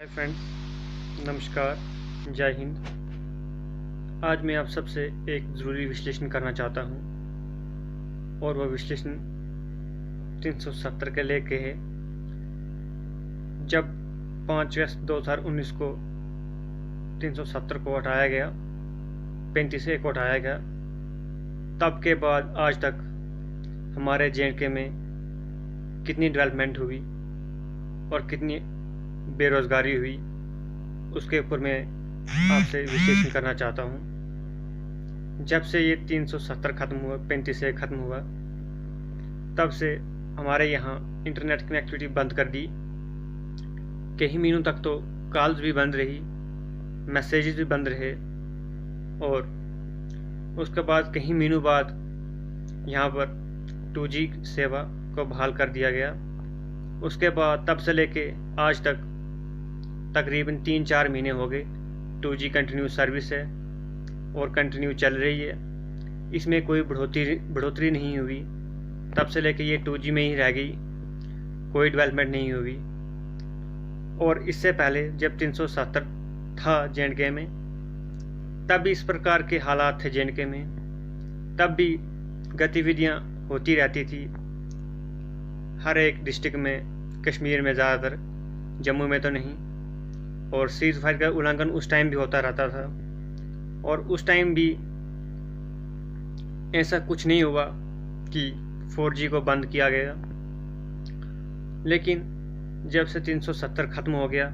Hi friends, नमस्कार, जय हिंद। आज मैं आप सबसे एक ज़रूरी विश्लेषण करना चाहता हूँ और वह विश्लेषण 370 के लेके है। जब 5 अगस्त 2019 को 370 को हटाया गया, 35A को हटाया गया, तब के बाद आज तक हमारे JNK में कितनी डेवलपमेंट हुई और कितनी बेरोज़गारी हुई, उसके ऊपर मैं आपसे विश्लेषण करना चाहता हूँ। जब से ये 370 ख़त्म हुआ, 35A ख़त्म हुआ, तब से हमारे यहाँ इंटरनेट कनेक्टिविटी बंद कर दी। कई महीनों तक तो कॉल्स भी बंद रही, मैसेजेस भी बंद रहे और उसके बाद कई महीनों बाद यहाँ पर 2G सेवा को बहाल कर दिया गया। उसके बाद तब से लेके आज तक तकरीबन 3-4 महीने हो गए 2G कंटिन्यू सर्विस है और कंटिन्यू चल रही है। इसमें कोई बढ़ोतरी नहीं हुई। तब से लेके ये 2G में ही रह गई, कोई डेवलपमेंट नहीं हुई। और इससे पहले जब 370 था JNK में, तब भी इस प्रकार के हालात थे JNK में, तब भी गतिविधियाँ होती रहती थी हर एक डिस्ट्रिक्ट में, कश्मीर में ज़्यादातर, जम्मू में तो नहीं। और सीज़ फायर का उल्लंघन उस टाइम भी होता रहता था और उस टाइम भी ऐसा कुछ नहीं हुआ कि 4G को बंद किया गया। लेकिन जब से 370 ख़त्म हो गया,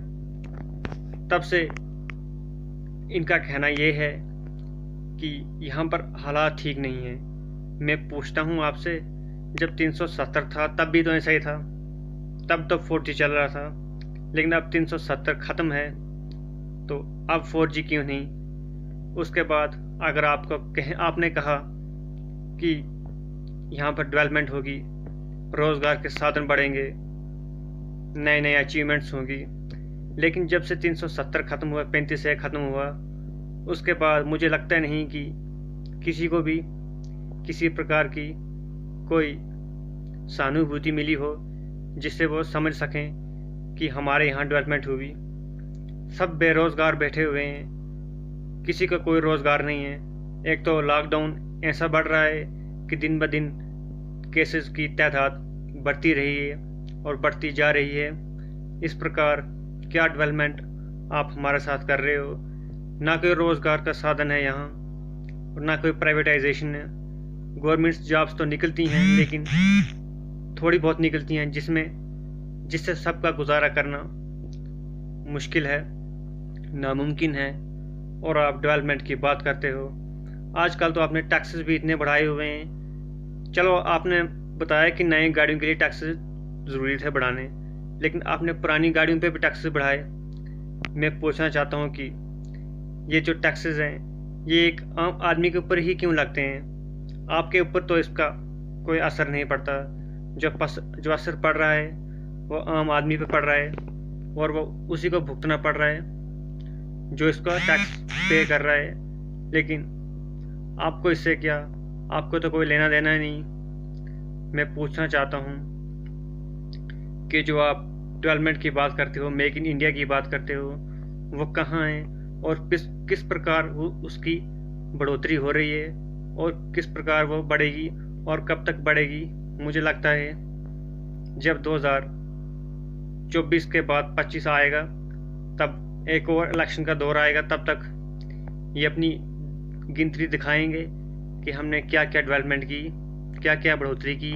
तब से इनका कहना ये है कि यहाँ पर हालात ठीक नहीं है। मैं पूछता हूँ आपसे, जब 370 था तब भी तो ऐसा ही था, तब तो 4G चल रहा था, लेकिन अब 370 ख़त्म है तो अब 4G क्यों नहीं? उसके बाद अगर आपने कहा कि यहाँ पर डेवलपमेंट होगी, रोज़गार के साधन बढ़ेंगे, नए नए अचीवमेंट्स होंगी, लेकिन जब से 370 ख़त्म हुआ, 35A ख़त्म हुआ, उसके बाद मुझे लगता नहीं कि किसी को भी किसी प्रकार की कोई सहानुभूति मिली हो जिससे वो समझ सकें कि हमारे यहाँ डेवलपमेंट हुई। सब बेरोज़गार बैठे हुए हैं, किसी का कोई रोज़गार नहीं है। एक तो लॉकडाउन ऐसा बढ़ रहा है कि दिन ब दिन केसेस की तादाद बढ़ती रही है और बढ़ती जा रही है। इस प्रकार क्या डेवलपमेंट आप हमारे साथ कर रहे हो? ना कोई रोज़गार का साधन है यहाँ और ना कोई प्राइवेटाइजेशन है। गवर्नमेंट जॉब्स तो निकलती हैं, लेकिन थोड़ी बहुत निकलती हैं जिससे सबका गुजारा करना मुश्किल है, नामुमकिन है। और आप डेवलपमेंट की बात करते हो। आजकल तो आपने टैक्सेस भी इतने बढ़ाए हुए हैं। चलो, आपने बताया कि नई गाड़ियों के लिए टैक्सेस ज़रूरी थे बढ़ाने, लेकिन आपने पुरानी गाड़ियों पे भी टैक्सेस बढ़ाए। मैं पूछना चाहता हूँ कि ये जो टैक्सेस हैं, ये एक आम आदमी के ऊपर ही क्यों लगते हैं? आपके ऊपर तो इसका कोई असर नहीं पड़ता। जो असर पड़ रहा है वो आम आदमी पे पड़ रहा है और वो उसी को भुगतना पड़ रहा है जो इसका टैक्स पे कर रहा है। लेकिन आपको इससे क्या? आपको तो कोई लेना देना नहीं। मैं पूछना चाहता हूँ कि जो आप डेवलपमेंट की बात करते हो, मेक इन इंडिया की बात करते हो, वो कहाँ है और किस प्रकार वो उसकी बढ़ोतरी हो रही है और किस प्रकार वो बढ़ेगी और कब तक बढ़ेगी? मुझे लगता है जब 2024 के बाद 25 आएगा, तब एक और इलेक्शन का दौर आएगा, तब तक ये अपनी गिनती दिखाएंगे कि हमने क्या क्या डेवलपमेंट की, क्या क्या बढ़ोतरी की।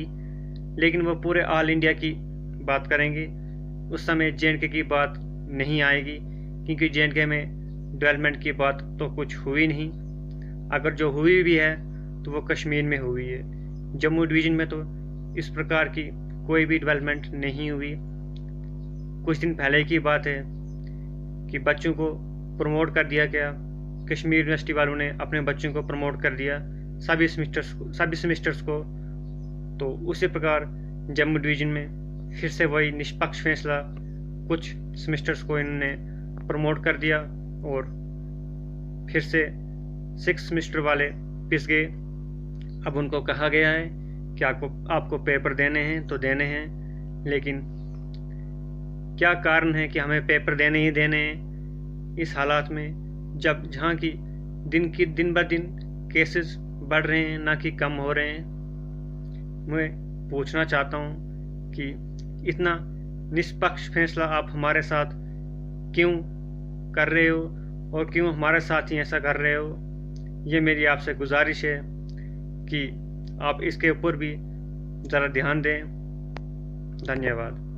लेकिन वो पूरे ऑल इंडिया की बात करेंगे। उस समय JNK की बात नहीं आएगी, क्योंकि JNK में डेवलपमेंट की बात तो कुछ हुई नहीं। अगर जो हुई भी है तो वो कश्मीर में हुई है। जम्मू डिवीज़न में तो इस प्रकार की कोई भी डेवलपमेंट नहीं हुई। कुछ दिन पहले की बात है कि बच्चों को प्रमोट कर दिया गया। कश्मीर यूनिवर्सिटी वालों ने अपने बच्चों को प्रमोट कर दिया, सभी सेमेस्टर्स को। तो उसी प्रकार जम्मू डिवीज़न में फिर से वही निष्पक्ष फैसला, कुछ सेमेस्टर्स को इन्होंने प्रमोट कर दिया और फिर से 6 सेमेस्टर वाले पिस गए। अब उनको कहा गया है कि आपको पेपर देने हैं तो देने हैं, लेकिन क्या कारण है कि हमें पेपर देने ही देने हैं इस हालात में, जहाँ की दिन ब दिन केसेस बढ़ रहे हैं ना कि कम हो रहे हैं। मैं पूछना चाहता हूँ कि इतना निष्पक्ष फैसला आप हमारे साथ क्यों कर रहे हो और क्यों हमारे साथ ही ऐसा कर रहे हो। ये मेरी आपसे गुजारिश है कि आप इसके ऊपर भी ज़रा ध्यान दें। धन्यवाद।